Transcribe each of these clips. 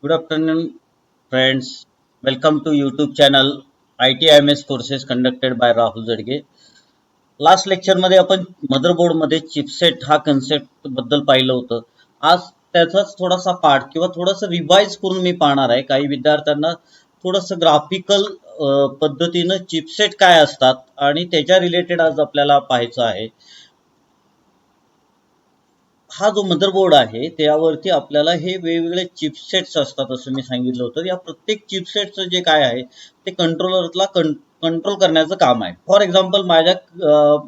Good afternoon, friends. Welcome to YouTube channel ITIMS courses conducted by Rahul Jadge. Last lecture मध्ये आपण motherboard मध्ये chipset हा concept बद्दल पाहिलं होतं. आज त्याचाच थोडासा पार्ट किंवा थोडंसं रिवाइज करून मी पाहणार आहे. काही विद्यार्थ्यांना थोडंसं ग्राफिकल पद्धतीनं चिपसेट काय असतात आणि त्याच्या रिलेटेड आज आपल्याला पाहायचं आहे. हा जो मदरबोर्ड आहे त्यावरती आपल्याला हे वेगवेगळे चिपसेट्स असतात असं मी सांगितलं होतं. या प्रत्येक चिपसेटचं जे काय आहे ते कंट्रोलरला कंट्रोल करण्याचं काम आहे. फॉर एक्झाम्पल माझ्या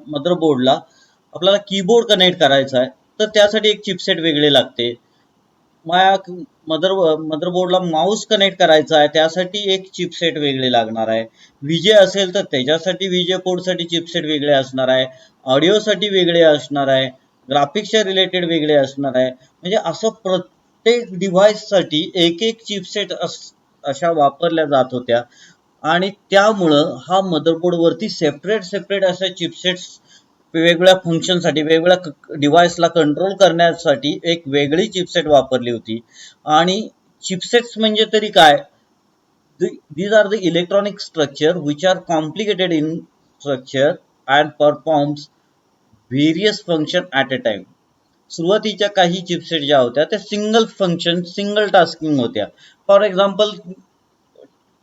मदरबोर्डला आपल्याला कीबोर्ड कनेक्ट करायचा आहे तर त्यासाठी एक चिपसेट वेगळे लागते. माझ्या मदरबोर्डला माऊस कनेक्ट करायचा आहे त्यासाठी एक चिपसेट वेगळे लागणार आहे. विजे असेल तर त्याच्यासाठी विजे पोर्टसाठी चिपसेट वेगळे असणार आहे. ऑडिओसाठी वेगळे असणार आहे. ग्राफिक्सच्या रिलेटेड वेगळे असणार आहे. म्हणजे असं प्रत्येक डिव्हाइससाठी एक एक चिपसेट अशा वापरल्या जात होत्या आणि त्यामुळं हा मदरबोर्डवरती सेपरेट अशा चिपसेट्स वेगवेगळ्या फंक्शनसाठी वेगवेगळ्या डिव्हाइसला कंट्रोल करण्यासाठी एक वेगळी चिपसेट वापरली होती. आणि चिपसेट्स म्हणजे तरी काय, these are the electronic structure which are complicated in structure and performs various function at a time. सुरुवातीच्या काही चिपसेट ज्या होत्या त्या सिंगल फंक्शन सिंगल टास्किंग होत्या. फॉर एक्झाम्पल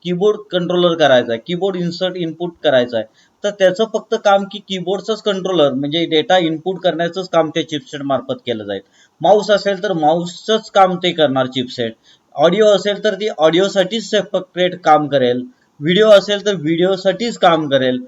कीबोर्ड कंट्रोलर करायचा आहे, कीबोर्ड इन्सर्ट इनपुट करायचा आहे तर त्याचं फक्त काम की कीबोर्डचंच कंट्रोलर म्हणजे डेटा इनपुट करण्याचंच काम त्या चिपसेट मार्फत केलं जाईल. माऊस असेल तर माऊसचंच काम ते करणार चिपसेट. ऑडिओ असेल तर ती ऑडिओसाठीच सेपरेट काम करेल. व्हिडिओ असेल तर व्हिडिओसाठीच काम करेल.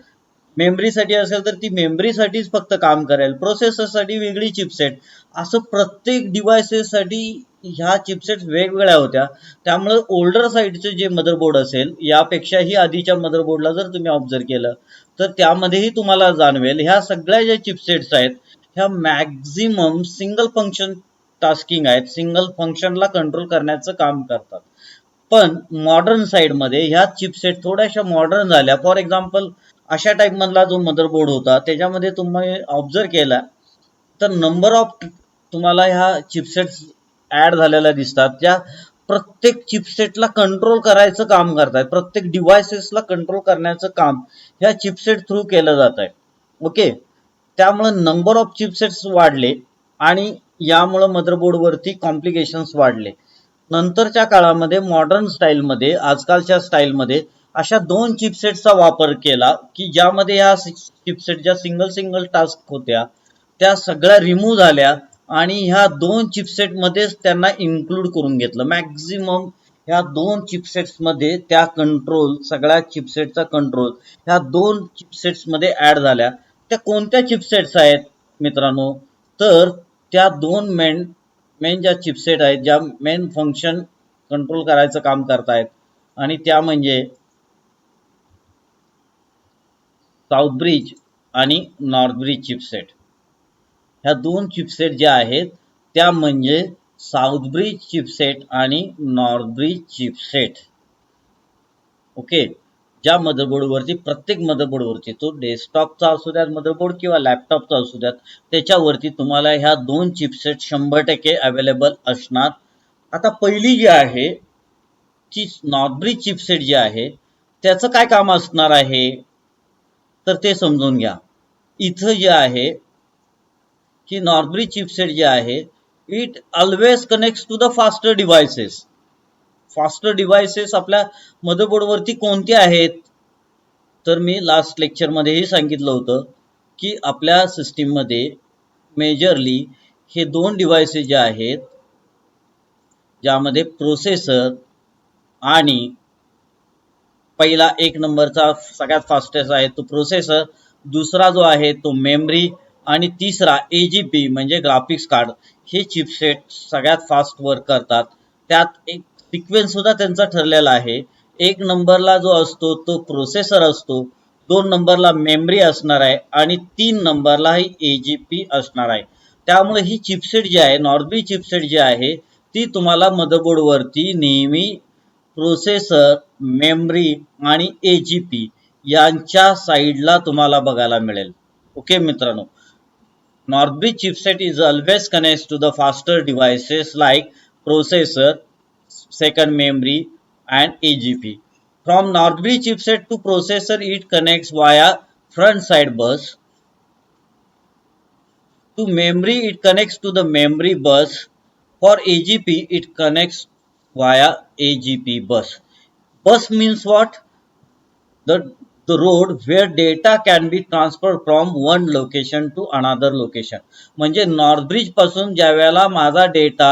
मेमरीसाठी असेल तर ती मेमरीसाठीच फक्त काम करेल. प्रोसेसरसाठी वेगळी चिपसेट. असं प्रत्येक डिव्हाइसेससाठी ह्या चिपसेट वेगवेगळ्या होत्या. त्यामुळे ओल्डर साईडचे जे मदरबोर्ड असेल यापेक्षाही आधीच्या मदरबोर्डला जर तुम्ही ऑब्झर्व केलं तर त्यामध्येही तुम्हाला जाणवेल ह्या सगळ्या ज्या चिपसेट्स आहेत ह्या मॅक्झिमम सिंगल फंक्शन टास्किंग आहेत, सिंगल फंक्शनला कंट्रोल करण्याचं काम करतात. पण मॉडर्न साईडमध्ये ह्या चिपसेट थोड्याशा मॉडर्न झाल्या. फॉर एक्झाम्पल अशा टाईप मधला जो मदरबोर्ड होता त्याच्यामध्ये तुम्ही ऑब्झर्व केला तर नंबर ऑफ तुम्हाला ह्या चिपसेट्स ऍड झालेल्या दिसतात ज्या प्रत्येक चिपसेटला कंट्रोल करायचं काम करतायत. प्रत्येक डिव्हायसेसला कंट्रोल करण्याचं काम ह्या चिपसेट थ्रू केलं जात आहे. ओके, त्यामुळे नंबर ऑफ चिपसेट्स वाढले आणि यामुळे मदरबोर्डवरती कॉम्प्लिकेशन्स वाढले. नंतरच्या काळामध्ये मॉडर्न स्टाईलमध्ये आजकालच्या स्टाईलमध्ये अशा दोन चिपसेटचा वापर केला की ज्यामध्ये ह्या चिपसेट ज्या सिंगल टास्क होत्या त्या सगळ्या रिमूव्ह झाल्या आणि ह्या दोन चिपसेट मध्येच त्यांना इन्क्लूड करून घेतलं. मॅक्झिमम ह्या दोन चिपसेट्स मध्ये त्या कंट्रोल सगळ्या चिपसेटचा कंट्रोल ह्या दोन चिपसेट्स मध्ये ऍड झाल्या. त्या कोणत्या चिपसेट्स आहेत मित्रांनो, तर त्या दोन मेन ज्या चिपसेट आहेत ज्या मेन फंक्शन कंट्रोल करायचं काम करतायत आणि त्या म्हणजे साऊथ ब्रिज आणि नॉर्थ ब्रिज चिपसेट. ह्या दोन चिपसेट ज्या आहेत त्या म्हणजे साऊथ ब्रिज चिपसेट आणि नॉर्थ ब्रिज चिपसेट. ओके, ज्या मदरबोर्डवरती प्रत्येक मदरबोर्डवरती तो डेस्कटॉपचा असू द्यात मदरबोर्ड किंवा लॅपटॉपचा असू द्यात त्याच्यावरती तुम्हाला ह्या दोन चिपसेट 100% अवेलेबल असणार. आता पहिली जी आहे ती नॉर्थ ब्रिज चिपसेट जी आहे त्याचं काय काम असणार आहे तर ते समजून घ्या. इथं जे आहे की नॉर्थ ब्रिज चिपसेट जे आहे it always connects to the faster devices. Faster devices आपल्या मदरबोर्डवरती कोणते आहेत तर मी लास्ट लेक्चरमध्येही सांगितलं होतं की आपल्या सिस्टीममध्ये मेजरली हे दोन डिव्हायसेस जे आहेत ज्यामध्ये प्रोसेसर आणि पहिला एक नंबरचा सगळ्यात फास्टेस्ट आहे तो प्रोसेसर, दुसरा जो आहे तो मेमरी आणि तिसरा एजीपी म्हणजे ग्राफिक्स कार्ड. हे चिपसेट सगळ्यात फास्ट वर्क करतात. त्यात एक सिक्वेन्स सुद्धा त्यांचा ठरलेला आहे. एक नंबरला जो असतो तो प्रोसेसर असतो, दोन नंबरला मेमरी असणार आहे आणि तीन नंबरला ही एजीपी असणार आहे. त्यामुळे ही चिपसेट जी आहे नॉर्थ ब्रिज चिपसेट जी आहे ती तुम्हाला मदरबोर्डवरती नेहमी प्रोसेसर, मेमरी आणि एजीपी यांच्या साईडला तुम्हाला बघायला मिळेल. ओके मित्रांनो, Northbridge chipset is always connects to the faster devices like processor second memory, and AGP. From Northbridge chipset to processor, it connects via front side bus. To memory, it connects to the memory bus. For AGP, it connects via AGP bus. Bus means what? The road where data can be transferred from one location to another location. म्हणजे नॉर्थब्रिज पासून ज्या वेळेला माझा data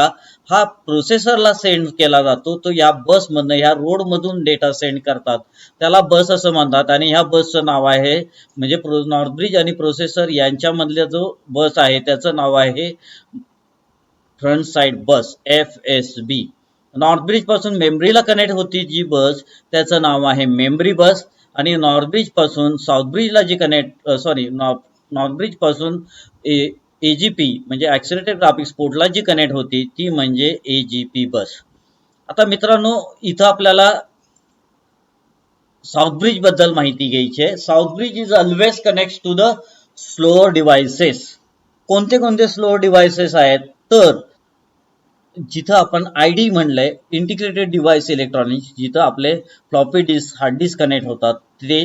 हा प्रोसेसरला send केला जातो तो या बसमधनं ह्या रोडमधून डेटा सेंड करतात, त्याला बस असं म्हणतात. आणि ह्या बसचं नाव आहे म्हणजे नॉर्थब्रिज आणि प्रोसेसर यांच्यामधला जो बस आहे त्याचं नाव आहे फ्रंट साइड बस, FSB. नॉर्थब्रिज पासून मेमरीला कनेक्ट होती जी बस त्याचं नाव आहे मेमरी बस. आणि नॉर्थब्रिज पासून साऊथब्रिजला जी नॉर्थब्रिज पासून AGP म्हणजे ॲक्सिलरेटेड ग्राफिक्स पोर्टला जी कनेक्ट होती ती म्हणजे AGP बस. आता मित्रांनो इथं आपल्याला साऊथब्रिज बद्दल माहिती घ्यायची आहे. Southbridge is always connect to the slower devices. कोणते कोणते स्लोअर डिव्हाइसेस आहेत तर जिथं आपण ID म्हणलंय इंटिग्रेटेड डिव्हाइस इलेक्ट्रॉनिक्स, जिथं आपले floppy disk hard disk connect होतात ते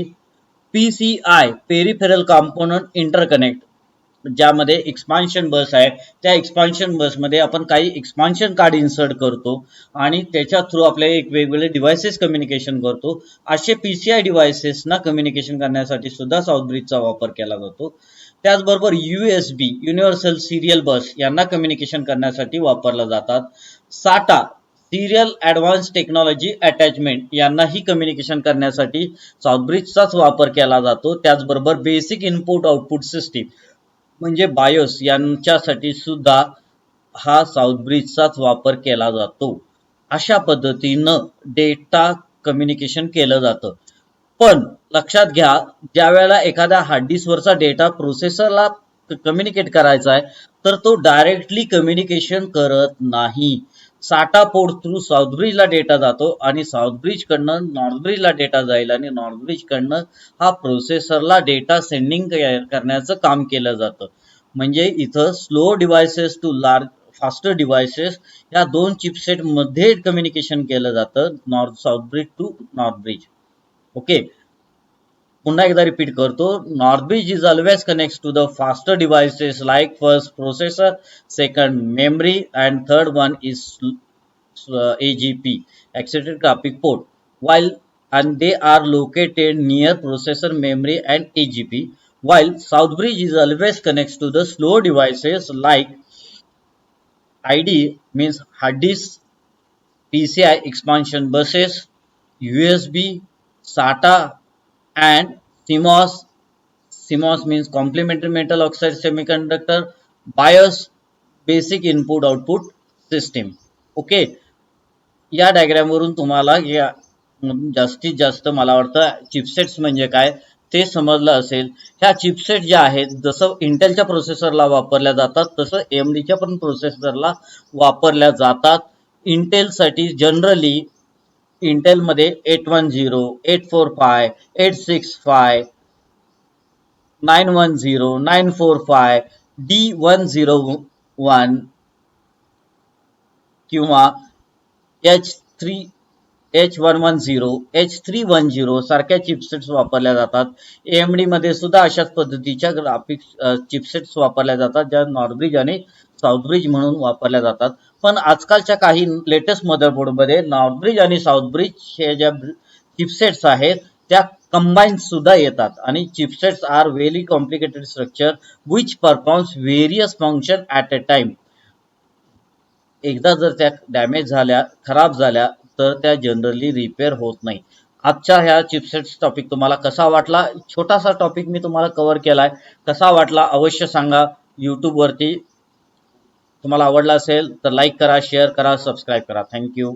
PCI पेरिफेरल कॉम्पोनंट इंटरकनेक्ट, ज्यामध्ये एक्सपान्शन बस आहे. त्या एक्सपान्शन बसमध्ये आपण काही एक्सपान्शन कार्ड इन्सर्ट करतो आणि त्याच्या थ्रू आपल्या एक वेगवेगळे डिव्हाइसेस कम्युनिकेशन करतो. असे PCI डिव्हाइसेसना कम्युनिकेशन करण्यासाठी सुद्धा साऊथब्रिजचा वापर केला जातो. त्याचबरोबर USB युनिव्हर्सल सिरियल बस यांना कम्युनिकेशन करण्यासाठी वापरला जातात. SATA serial advance technology attachment यांनाही कम्युनिकेशन करण्यासाठी साऊथब्रिजचाच वापर केला जातो. त्याचबरोबर बेसिक इनपुट आउटपुट सिस्टीम म्हणजे बायोस यांच्यासाठी सुद्धा हा साऊथब्रिजचाच वापर केला जातो. अशा पद्धतीनं डेटा कम्युनिकेशन केलं जातं. पण लक्षात घ्या ज्या वेळेला एखाद्या हार्ड डिस्कवरचा डेटा प्रोसेसरला कम्युनिकेट करायचा आहे तर तो डायरेक्टली कम्युनिकेशन करत नाही. साटा पोर्ट थ्रू साऊथब्रिजला डेटा जातो आणि साऊथब्रिजकडनं नॉर्थब्रिजला डेटा जाईल आणि नॉर्थब्रिजकडनं हा प्रोसेसरला डेटा सेंडिंग करण्याचं काम केलं जातं. म्हणजे इथं slow devices to large faster devices या दोन चिपसेट मध्ये कम्युनिकेशन केलं जातं साऊथब्रिज टू नॉर्थब्रिज. ओके, पुन्हा एकदा रिपीट करतो. Northbridge is always connects to the faster devices like first processor, second memory and third one is AGP accelerated graphic port, while and they are located near processor, memory and AGP. While Southbridge is always connects to the slow devices like ID means hard disk, PCI expansion buses, USB, SATA and CMOS. CMOS means complementary metal oxide semiconductor, BIOS basic input output system. Okay, या diagram वरून तुम्हाला या जास्तीत जास्त मला वाटतं chipsets म्हणजे काय ते समजलं असेल. ह्या चिपसेट ज्या आहेत जसं इंटेलच्या प्रोसेसरला वापरल्या जातात तसं AMDच्या पण प्रोसेसरला वापरल्या जातात. इंटेलसाठी जनरली इंटेलमध्ये 810, 845, 865, 910, 945, D101 किंवा H110, H310 सारख्या चिपसेट्स वापरल्या जातात. AMD मध्ये सुद्धा अशाच पद्धतीच्या ग्राफिक्स चिपसेट्स वापरल्या जातात ज्या नॉर्थब्रिज आणि साऊथब्रिज म्हणून वापरल्या जातात. पण आजकालच्या काही लेटेस्ट मदरबोर्डमध्ये नॉर्थब्रिज आणि साऊथब्रिज हे ज्या चिपसेट्स आहेत त्या कंबाईन सुद्धा येतात आणि chipsets are very complicated structure which performs various function at a time. एकदा जर त्या डॅमेज झाल्या, खराब झाल्या तर त्या जनरली रिपेअर होत नाही. आजच्या ह्या चिपसेट्स टॉपिक तुम्हाला कसा वाटला? छोटासा टॉपिक मी तुम्हाला कव्हर केलाय. कसा वाटला अवश्य सांगा. यूट्यूबवरती तुम्हाला आवडला असेल तर लाईक करा, शेअर करा, सबस्क्राईब करा. थँक्यू.